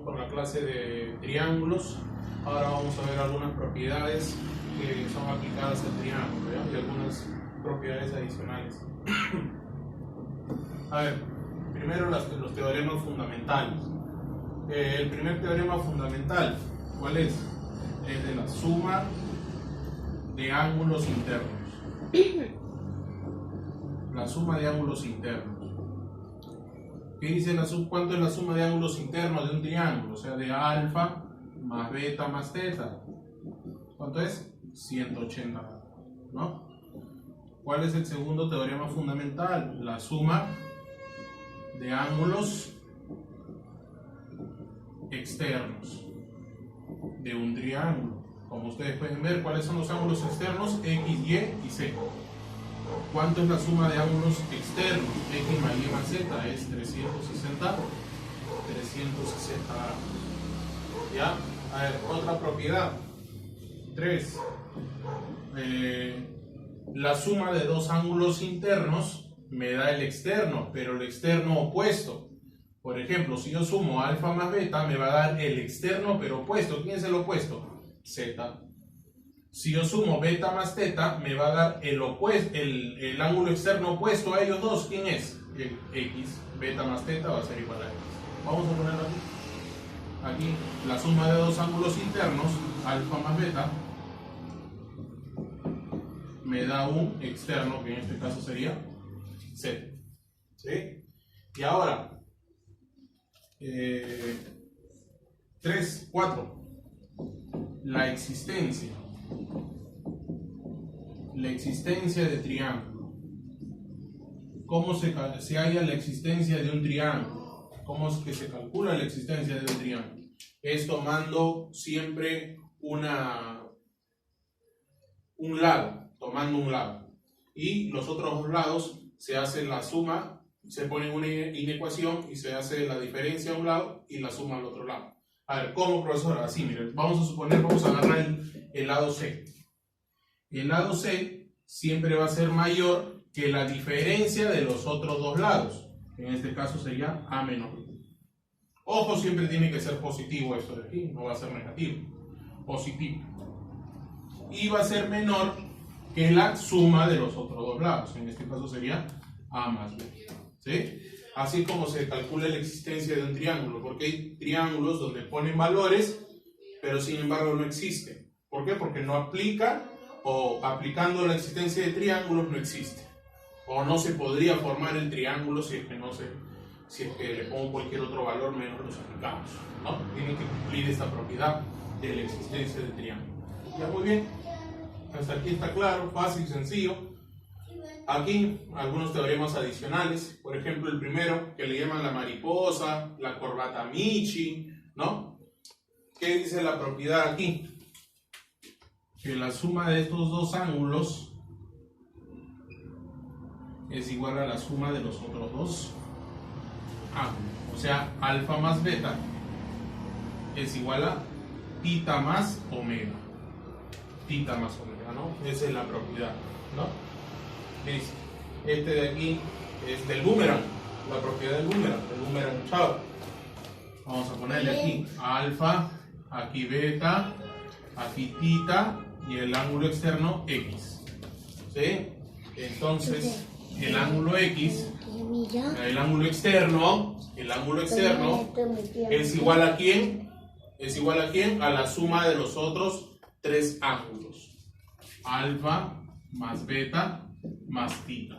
con la clase de triángulos. Ahora vamos a ver algunas propiedades que son aplicadas al triángulo, ¿ya? Y algunas propiedades adicionales. A ver, primero los teoremas fundamentales. El primer teorema fundamental, ¿cuál es? Es de la suma de ángulos internos. La suma de ángulos internos. ¿Qué dice cuánto es la suma de ángulos internos de un triángulo? O sea, de alfa más beta más teta. ¿Cuánto es? 180 grados, ¿no? ¿Cuál es el segundo teorema fundamental? La suma de ángulos externos de un triángulo. Como ustedes pueden ver, ¿cuáles son los ángulos externos? X, Y y Z. ¿Cuánto es la suma de ángulos externos? X más Y más Z es 360 grados. ¿Ya? A ver, otra propiedad. 3. La suma de dos ángulos internos me da el externo, pero el externo opuesto. Por ejemplo, si yo sumo alfa más beta, me va a dar el externo pero opuesto. ¿Quién es el opuesto? Z. Si yo sumo beta más teta, me va a dar el ángulo externo opuesto a ellos dos. ¿Quién es? El X. Beta más teta va a ser igual a X. Vamos a ponerlo aquí. Aquí, la suma de dos ángulos internos, alfa más beta, me da un externo, que en este caso sería Z. ¿Sí? Y ahora, 3, 4. La existencia de triángulo. ¿Cómo se halla la existencia de un triángulo? ¿Cómo es que se calcula la existencia de un triángulo? Es tomando siempre un lado, y los otros dos lados se hace la suma, se pone una inecuación y se hace la diferencia a un lado y la suma al otro lado. A ver, ¿cómo, profesor? Así, miren, vamos a agarrar el lado C. El lado C siempre va a ser mayor que la diferencia de los otros dos lados. En este caso sería A menos B. Ojo, siempre tiene que ser positivo esto de aquí, no va a ser negativo. Positivo. Y va a ser menor que la suma de los otros dos lados. En este caso sería A más B. ¿Sí? Así como se calcula la existencia de un triángulo, porque hay triángulos donde ponen valores, pero sin embargo no existen. ¿Por qué? Porque no aplica, o aplicando la existencia de triángulos no existe. O no se podría formar el triángulo si es que le pongo cualquier otro valor menos los aplicamos, ¿no? Tiene que cumplir esta propiedad de la existencia del triángulo. Ya, muy bien. Hasta aquí está claro, fácil, sencillo. Aquí algunos teoremas adicionales. Por ejemplo, el primero, que le llaman la mariposa, la corbata Michi, ¿no? ¿Qué dice la propiedad aquí? Que la suma de estos dos ángulos es igual a la suma de los otros dos ángulos. O sea, alfa más beta es igual a tita más omega. Tita más omega, ¿no? Esa es la propiedad, ¿no? Listo. Este de aquí es del boomerang, la propiedad del boomerang chao. Vamos a ponerle aquí alfa, aquí beta, aquí tita y el ángulo externo X. ¿Sí? Entonces, el ángulo X, el ángulo externo es igual a ¿quién? Es igual a ¿quién? A la suma de los otros tres ángulos. Alfa más beta más tita.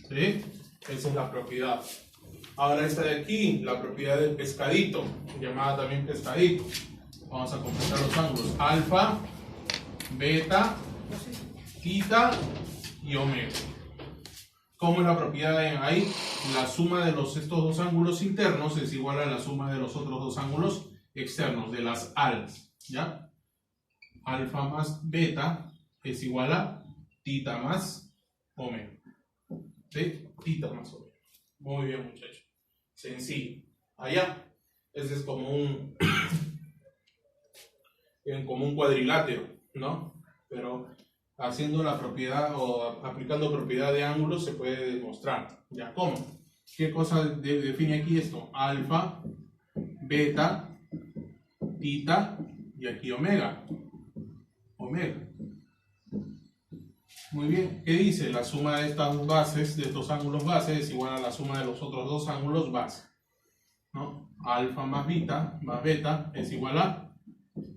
¿Sí? Esa es la propiedad. Ahora esta de aquí, la propiedad del pescadito, llamada también pescadito. Vamos a completar los ángulos. Alfa, beta, tita y omega. ¿Cómo es la propiedad ahí? La suma de estos dos ángulos internos es igual a la suma de los otros dos ángulos externos, de las alas. ¿Ya? Alfa más beta es igual a tita más omega. ¿Sí? Tita más omega. Muy bien, muchachos. Sencillo. Allá. Ese es como un cuadrilátero, ¿no? Pero haciendo la propiedad o aplicando propiedad de ángulos se puede demostrar. ¿Ya? ¿Cómo? ¿Qué cosa define aquí esto? Alfa, beta tita y aquí omega. Omega. Muy bien. ¿Qué dice? La suma de estas bases, de estos ángulos base, es igual a la suma de los otros dos ángulos base, ¿no? Alfa más beta es igual a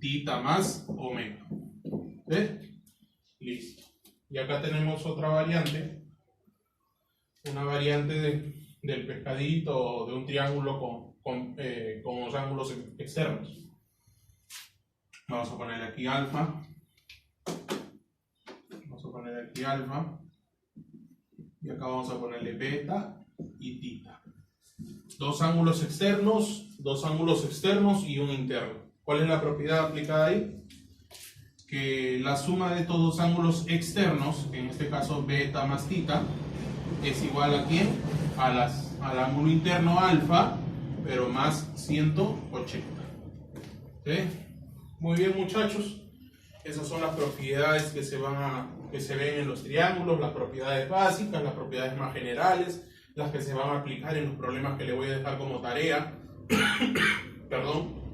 tita más omega. ¿Sí? Listo. Y acá tenemos otra variante. Una variante del pescadito o de un triángulo con los ángulos externos. Vamos a poner aquí alfa. Vamos a poner aquí alfa. Y acá vamos a ponerle beta y tita. Dos ángulos externos y un interno. ¿Cuál es la propiedad aplicada ahí? Que la suma de estos dos ángulos externos, en este caso beta más tita, es igual a ¿quién? Al ángulo interno alfa, pero más 180. ¿Sí? Muy bien, muchachos. Esas son las propiedades que se ven en los triángulos, las propiedades básicas, las propiedades más generales, las que se van a aplicar en los problemas que le voy a dejar como tarea. Perdón.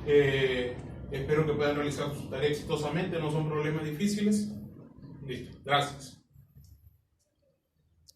Espero que puedan realizar su tarea exitosamente, no son problemas difíciles. Listo, gracias.